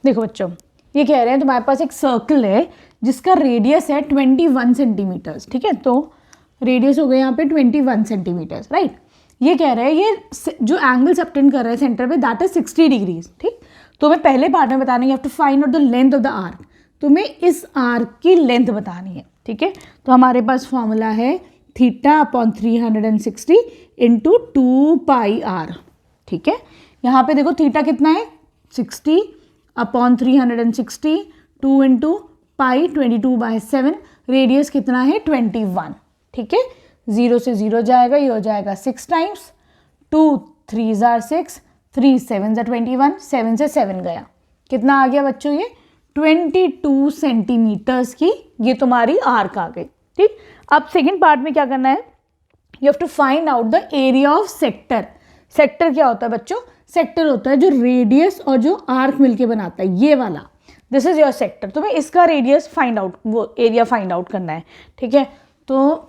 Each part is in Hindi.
देखो बच्चों, ये कह रहे हैं तुम्हारे पास एक सर्कल है जिसका रेडियस है 21 सेंटीमीटर्स, ठीक है। तो रेडियस हो गया यहाँ पे 21 सेंटीमीटर्स, राइट। ये कह रहे हैं ये जो एंगल सबटेंड कर रहे हैं सेंटर पे दैट इज 60 डिग्रीज, ठीक। तो मैं पहले पार्ट में बताना है, you have to find out the length of the arc. तुम्हें इस आर्क की लेंथ बतानी है, ठीक है। तो हमारे पास फॉर्मूला है θ/360 इंटू 2πr, ठीक है। यहाँ पे देखो थीटा कितना है 60/360, 2 इंटू पाई 22/7, रेडियस कितना है 21, ठीक है। 0 से 0 जाएगा, ये हो जाएगा 6 टाइम्स, 2 3 जार 6, 3 7 जार 21, 7 से 7 गया, कितना आ गया बच्चों ये 22 सेंटीमीटर्स की ये तुम्हारी आर्क आ गई, ठीक। अब सेकंड पार्ट में क्या करना है, you have to find out the area of sector. Sector क्या होता है बच्चों, सेक्टर होता है जो रेडियस और जो आर्क मिलके बनाता है, ये वाला, दिस इज योर सेक्टर। तुम्हें इसका रेडियस फाइंड आउट, वो एरिया फाइंड आउट करना है, ठीक है। तो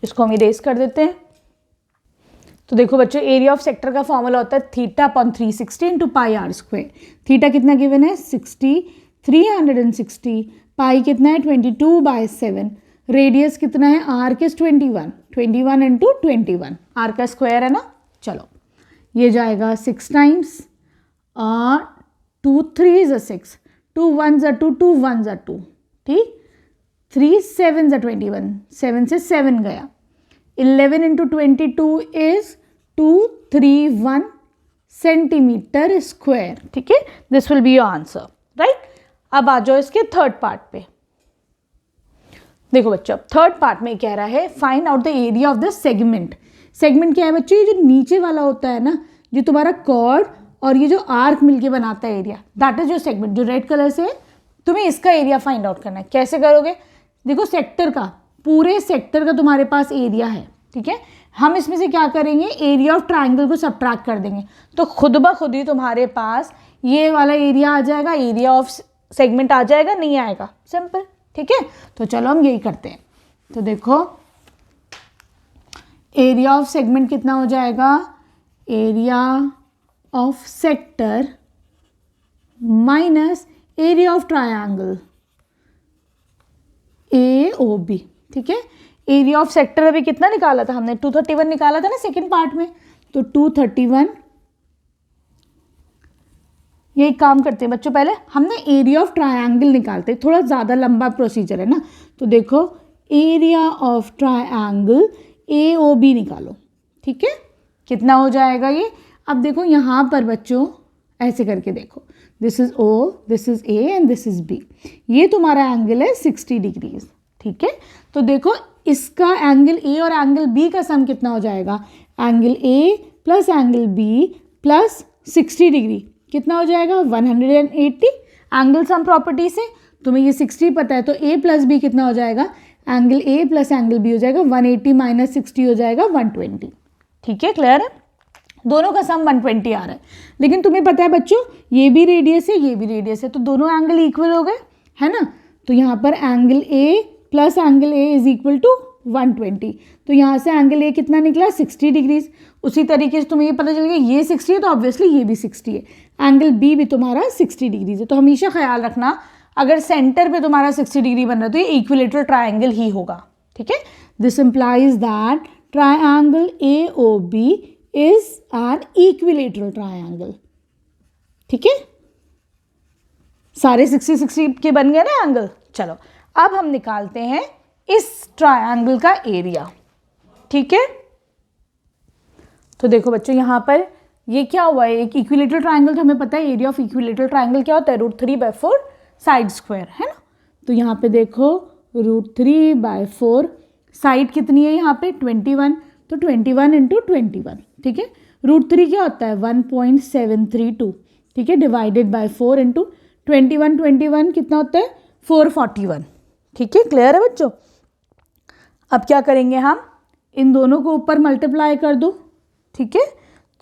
इसको हम इरेज कर देते हैं। तो देखो बच्चों, एरिया ऑफ सेक्टर का फॉर्मूला होता है θ/360 into pi r square. Theta कितना गिवन है 60, 360, पाई कितना है 22/7, रेडियस कितना है आर के 21 इंटू 21, आर का स्क्वायर है ना। चलो ये जाएगा 6 टाइम्स, 2 3 ज़ा 6, 2 1 ज़ा 2, 2 1 ज़ा 2, ठीक। 3 7 ज़ा 21, 7 से 7 गया, 11 इंटू 22 इज 231 सेंटीमीटर स्क्वायर, ठीक है। This will be your answer, right. अब आ जाओ इसके थर्ड पार्ट पे। देखो बच्चों, थर्ड पार्ट में कह रहा है find out the area of the segment. Segment क्या है बच्चों, ये जो नीचे वाला होता है ना, जो तुम्हारा कॉर्ड और ये जो आर्क मिलके बनाता है area, that is your segment, जो रेड कलर से है। तुम्हें इसका एरिया फाइंड आउट करना है। कैसे करोगे, देखो सेक्टर का, पूरे सेक्टर का तुम्हारे पास एरिया है, ठीक है। हम इसमें से क्या करेंगे, एरिया ऑफ ट्राइंगल को सबट्रैक्ट कर देंगे, तो खुद ब खुद ही तुम्हारे पास ये वाला एरिया आ जाएगा, एरिया ऑफ सेगमेंट आ जाएगा, नहीं आएगा, सिंपल, ठीक है। तो चलो हम यही करते हैं। तो देखो एरिया ऑफ सेगमेंट कितना हो जाएगा, area of sector minus area of triangle AOB, ठीक है। एरिया ऑफ सेक्टर अभी कितना निकाला था हमने, 231 निकाला था ना सेकंड पार्ट में, तो 231। ये एक काम करते हैं बच्चों, पहले हमने एरिया ऑफ ट्रायंगल निकालते हैं, थोड़ा ज़्यादा लंबा प्रोसीजर है ना। तो देखो एरिया ऑफ ट्रायंगल AOB निकालो, ठीक है। कितना हो जाएगा ये, अब देखो यहाँ पर बच्चों ऐसे करके देखो, this is O, this is A and this is B। ये तुम्हारा एंगल है 60 डिग्रीज, ठीक है। तो देखो इसका एंगल A और एंगल B का सम कितना हो जाएगा, angle A plus angle B plus 60 degree कितना हो जाएगा 180। एंगल सम प्रॉपर्टी से तुम्हें ये 60 पता है, तो A प्लस B कितना हो जाएगा, angle A plus angle B हो जाएगा 180 माइनस 60 हो जाएगा 120, ठीक है। क्लियर है, दोनों का सम 120 आ रहा है। लेकिन तुम्हें पता है बच्चों, ये भी रेडियस है, ये भी रेडियस है, तो दोनों एंगल इक्वल हो गए, है ना। तो यहाँ पर angle A plus angle A is equal to 120, तो यहाँ से एंगल A कितना निकला 60 डिग्रीज। उसी तरीके से तुम्हें ये पता चल गया ये 60 है, तो ऑब्वियसली ये भी 60 है, एंगल B भी तुम्हारा 60 डिग्रीज है। तो हमेशा ख्याल रखना, अगर सेंटर पे तुम्हारा 60 डिग्री बन रहा है तो ये इक्विलेटरल ट्राइंगल ही होगा, ठीक है। This implies that triangle AOB is an equilateral triangle, ठीक है। सारे 60 के बन गए ना एंगल। चलो अब हम निकालते हैं इस ट्रायंगल का एरिया, ठीक है। तो देखो बच्चों यहाँ पर ये क्या हुआ है, एक इक्विलेटरल ट्रायंगल, तो हमें पता है एरिया ऑफ इक्विलेटरल ट्रायंगल क्या होता है, √3/4 साइड स्क्वायर, है ना। तो यहाँ पे देखो √3/4, साइड कितनी है यहाँ पे 21, तो 21 इंटू 21, ठीक है। √3 क्या होता है 1.732, ठीक है, डिवाइडेड बाय 4 इंटू 21 कितना होता है 441, ठीक है। क्लियर है बच्चों। अब क्या करेंगे हम, इन दोनों को ऊपर मल्टीप्लाई कर दो, ठीक है।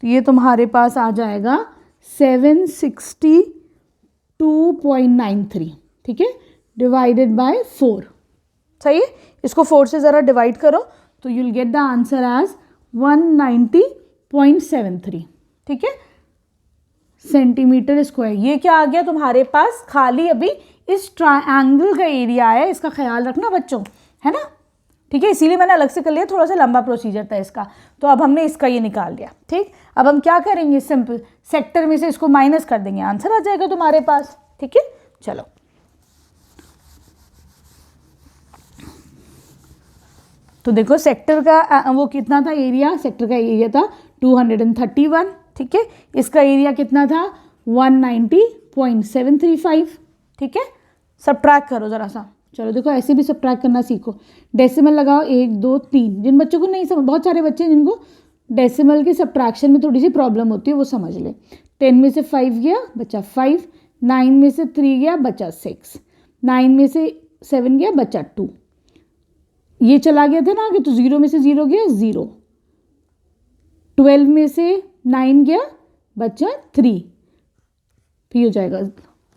तो ये तुम्हारे पास आ जाएगा 762.93, ठीक है, डिवाइडेड बाय 4, सही है। इसको 4 से ज़रा डिवाइड करो तो you will get the answer as 190.73, ठीक है। Centimetre square. ये क्या आ गया तुम्हारे पास, खाली अभी इस ट्रायंगल का एरिया है, इसका ख्याल रखना बच्चों, है ना। ठीक है, इसीलिए मैंने अलग से कर लिया, थोड़ा सा लंबा प्रोसीजर था इसका। तो अब हमने इसका ये निकाल लिया। ठीक, अब हम क्या करेंगे, सिंपल सेक्टर में से इसको माइनस कर देंगे, आंसर आ जाएगा तुम्हारे पास। ठीक है, चलो तो देखो सेक्टर का वो कितना था एरिया, सेक्टर का एरिया था 231। ठीक है, इसका एरिया कितना था 190.735। ठीक है, सबट्रैक्ट करो ज़रा सा। चलो देखो ऐसे भी सबट्रैक्ट करना सीखो, डेसिमल लगाओ 1 2 3। जिन बच्चों को नहीं समझ, बहुत सारे बच्चे हैं जिनको डेसिमल की सबट्रैक्शन में थोड़ी सी प्रॉब्लम होती है, वो समझ ले। 10 में से 5 गया बचा 5, 9 में से 3 गया बचा 6, 9 में से 7 गया बचा 2, ये चला गया था ना आगे, तो 0 में से 0 गया 0, 12 में से 9 गया बचा 3, फिर हो जाएगा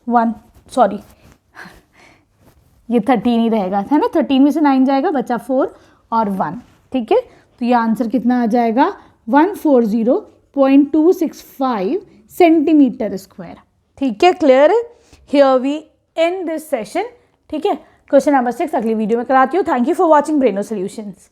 1, सॉरी ये 13 ही रहेगा, है ना। 13 में से 9 जाएगा बचा 4 और 1। ठीक है, तो ये आंसर कितना आ जाएगा 140.265 सेंटीमीटर स्क्वायर। ठीक है, क्लियर है। Here we end this session. ठीक है, क्वेश्चन नंबर 6 अगली वीडियो में कराती हूँ। Thank you for watching Braino solutions.